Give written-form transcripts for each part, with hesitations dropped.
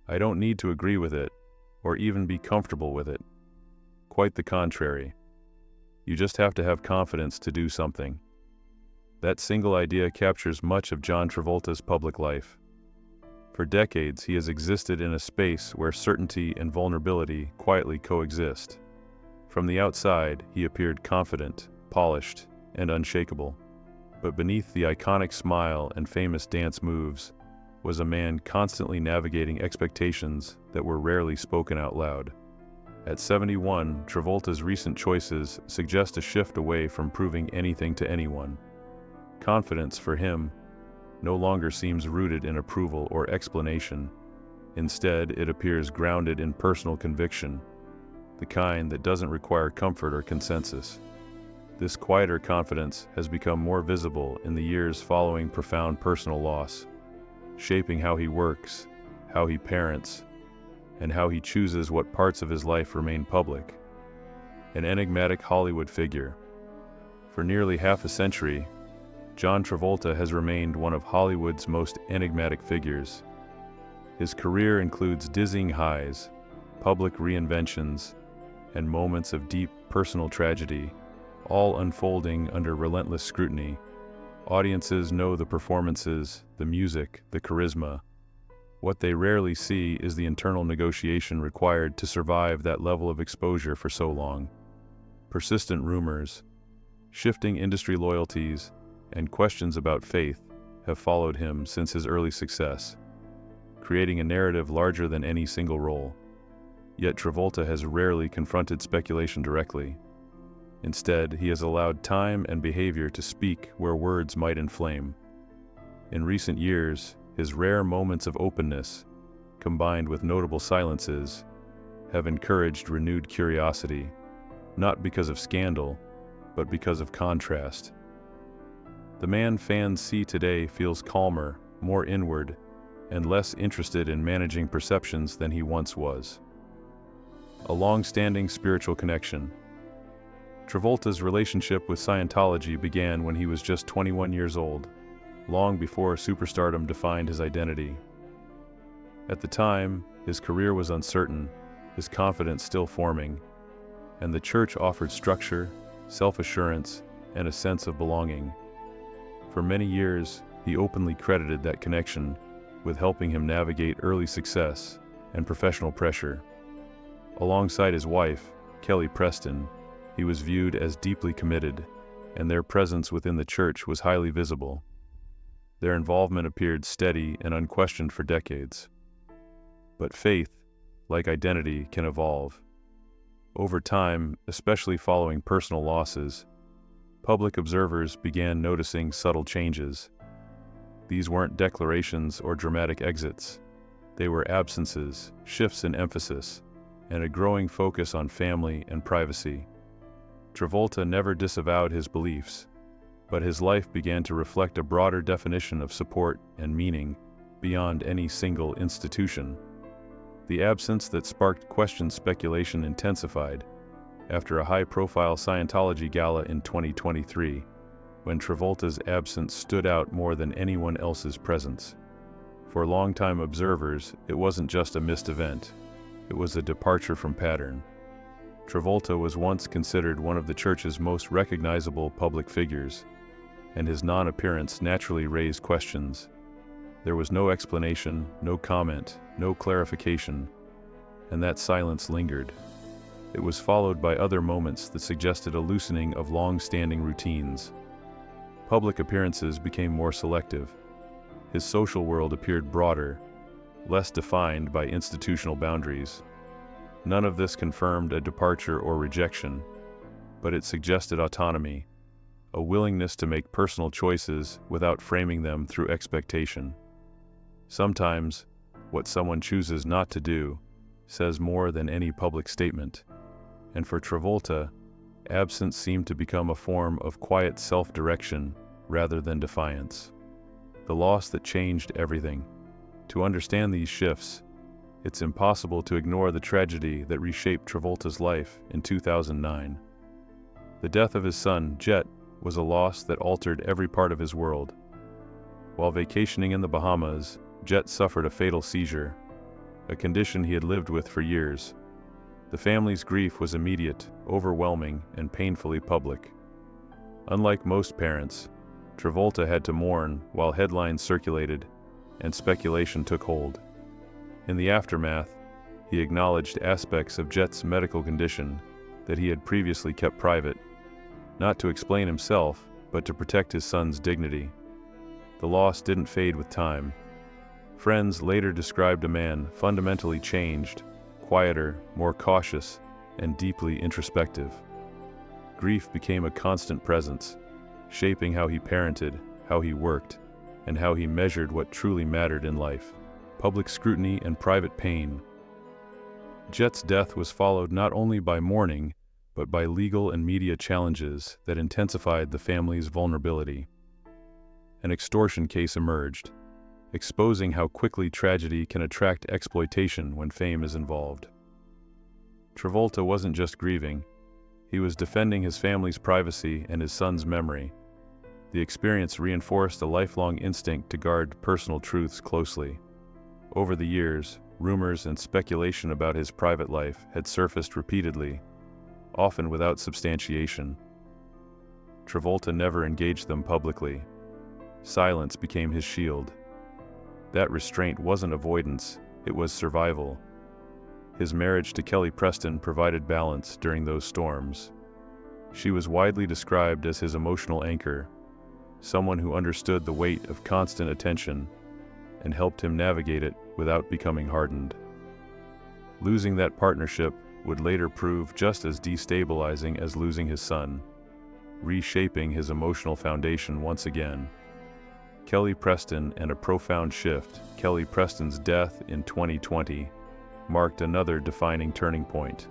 I don't need to agree with it, or even be comfortable with it. Quite the contrary. You just have to have confidence to do something. That single idea captures much of John Travolta's public life. For decades, he has existed in a space where certainty and vulnerability quietly coexist. From the outside, he appeared confident, polished, and unshakable. But beneath the iconic smile and famous dance moves was a man constantly navigating expectations that were rarely spoken out loud. At 71, Travolta's recent choices suggest a shift away from proving anything to anyone. Confidence, for him, no longer seems rooted in approval or explanation. Instead, it appears grounded in personal conviction, the kind that doesn't require comfort or consensus. This quieter confidence has become more visible in the years following profound personal loss, shaping how he works, how he parents, and how he chooses what parts of his life remain public. An enigmatic Hollywood figure. For nearly half a century, John Travolta has remained one of Hollywood's most enigmatic figures. His career includes dizzying highs, public reinventions, and moments of deep personal tragedy, all unfolding under relentless scrutiny. Audiences know the performances, the music, the charisma. What they rarely see is the internal negotiation required to survive that level of exposure for so long. Persistent rumors, shifting industry loyalties, and questions about faith have followed him since his early success, creating a narrative larger than any single role. Yet Travolta has rarely confronted speculation directly. Instead, he has allowed time and behavior to speak where words might inflame. In recent years, his rare moments of openness, combined with notable silences, have encouraged renewed curiosity, not because of scandal, but because of contrast. The man fans see today feels calmer, more inward, and less interested in managing perceptions than he once was. A long-standing spiritual connection. Travolta's relationship with Scientology began when he was just 21 years old, long before superstardom defined his identity. At the time, his career was uncertain, his confidence still forming, and the church offered structure, self-assurance, and a sense of belonging. For many years, he openly credited that connection with helping him navigate early success and professional pressure. Alongside his wife, Kelly Preston, he was viewed as deeply committed, and their presence within the church was highly visible. Their involvement appeared steady and unquestioned for decades. But faith, like identity, can evolve. Over time, especially following personal losses, public observers began noticing subtle changes. These weren't declarations or dramatic exits. They were absences, shifts in emphasis, and a growing focus on family and privacy. Travolta never disavowed his beliefs, but his life began to reflect a broader definition of support and meaning beyond any single institution. The absence that sparked questioned speculation intensified after a high-profile Scientology gala in 2023, when Travolta's absence stood out more than anyone else's presence. For longtime observers, it wasn't just a missed event, it was a departure from pattern. Travolta was once considered one of the church's most recognizable public figures, and his non-appearance naturally raised questions. There was no explanation, no comment, no clarification, and that silence lingered. It was followed by other moments that suggested a loosening of long-standing routines. Public appearances became more selective. His social world appeared broader, less defined by institutional boundaries. None of this confirmed a departure or rejection, but it suggested autonomy, a willingness to make personal choices without framing them through expectation. Sometimes, what someone chooses not to do says more than any public statement. And for Travolta, absence seemed to become a form of quiet self-direction rather than defiance. The loss that changed everything. To understand these shifts, it's impossible to ignore the tragedy that reshaped Travolta's life in 2009. The death of his son, Jet, was a loss that altered every part of his world. While vacationing in the Bahamas, Jet suffered a fatal seizure, a condition he had lived with for years. The family's grief was immediate, overwhelming, and painfully public. Unlike most parents, Travolta had to mourn while headlines circulated and speculation took hold. In the aftermath, he acknowledged aspects of Jet's medical condition that he had previously kept private, not to explain himself, but to protect his son's dignity. The loss didn't fade with time. Friends later described a man fundamentally changed, quieter, more cautious, and deeply introspective. Grief became a constant presence, shaping how he parented, how he worked, and how he measured what truly mattered in life: public scrutiny and private pain. Jet's death was followed not only by mourning, but by legal and media challenges that intensified the family's vulnerability. An extortion case emerged, exposing how quickly tragedy can attract exploitation when fame is involved. Travolta wasn't just grieving, he was defending his family's privacy and his son's memory. The experience reinforced a lifelong instinct to guard personal truths closely. Over the years, rumors and speculation about his private life had surfaced repeatedly, often without substantiation. Travolta never engaged them publicly. Silence became his shield. That restraint wasn't avoidance, it was survival. His marriage to Kelly Preston provided balance during those storms. She was widely described as his emotional anchor, someone who understood the weight of constant attention and helped him navigate it without becoming hardened. Losing that partnership would later prove just as destabilizing as losing his son, reshaping his emotional foundation once again. Kelly Preston and a profound shift. Kelly Preston's death in 2020 marked another defining turning point.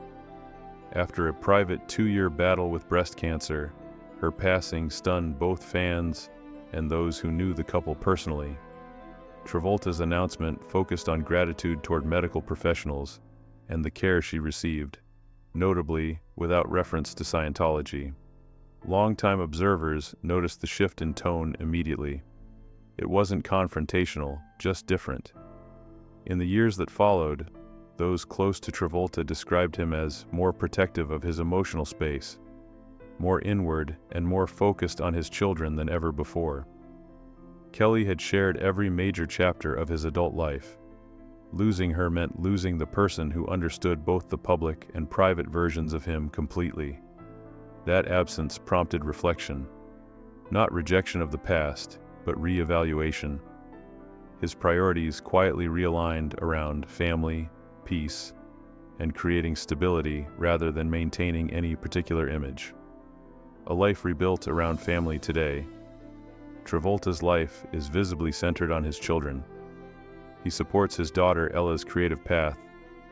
After a private 2-year battle with breast cancer, her passing stunned both fans and those who knew the couple personally. Travolta's announcement focused on gratitude toward medical professionals and the care she received, notably without reference to Scientology. Longtime observers noticed the shift in tone immediately. It wasn't confrontational, just different. In the years that followed, those close to Travolta described him as more protective of his emotional space, more inward and more focused on his children than ever before. Kelly had shared every major chapter of his adult life. Losing her meant losing the person who understood both the public and private versions of him completely. That absence prompted reflection, not rejection of the past, but re-evaluation. His priorities quietly realigned around family, peace, and creating stability rather than maintaining any particular image. A life rebuilt around family today. Travolta's life is visibly centered on his children. He supports his daughter Ella's creative path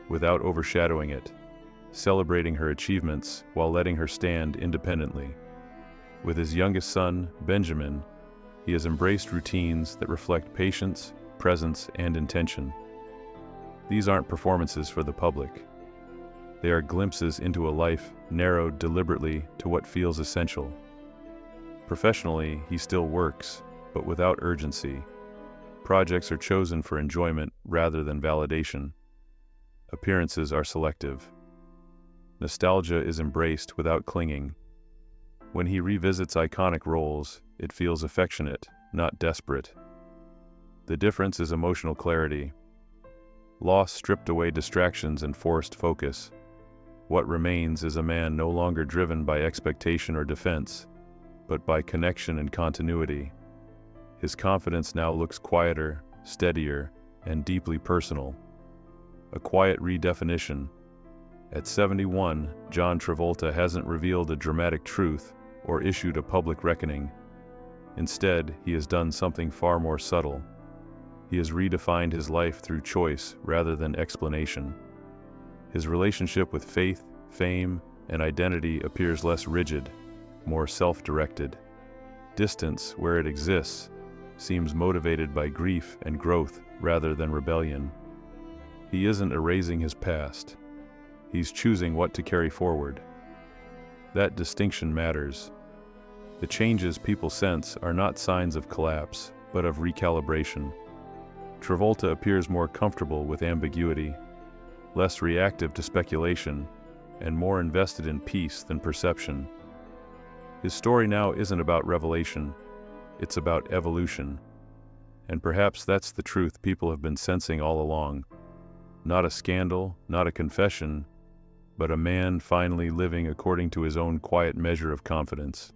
without overshadowing it, celebrating her achievements while letting her stand independently. With his youngest son, Benjamin, he has embraced routines that reflect patience, presence, and intention. These aren't performances for the public. They are glimpses into a life narrowed deliberately to what feels essential. Professionally, he still works, but without urgency. Projects are chosen for enjoyment rather than validation. Appearances are selective. Nostalgia is embraced without clinging. When he revisits iconic roles, it feels affectionate, not desperate. The difference is emotional clarity. Loss stripped away distractions and forced focus. What remains is a man no longer driven by expectation or defense, but by connection and continuity. His confidence now looks quieter, steadier, and deeply personal. A quiet redefinition. At 71, John Travolta hasn't revealed a dramatic truth or issued a public reckoning. Instead, he has done something far more subtle. He has redefined his life through choice rather than explanation. His relationship with faith, fame, and identity appears less rigid, more self-directed. Distance, where it exists, seems motivated by grief and growth rather than rebellion. He isn't erasing his past. He's choosing what to carry forward. That distinction matters. The changes people sense are not signs of collapse, but of recalibration. Travolta appears more comfortable with ambiguity, less reactive to speculation, and more invested in peace than perception. His story now isn't about revelation, it's about evolution. And perhaps that's the truth people have been sensing all along. Not a scandal, not a confession, but a man finally living according to his own quiet measure of confidence.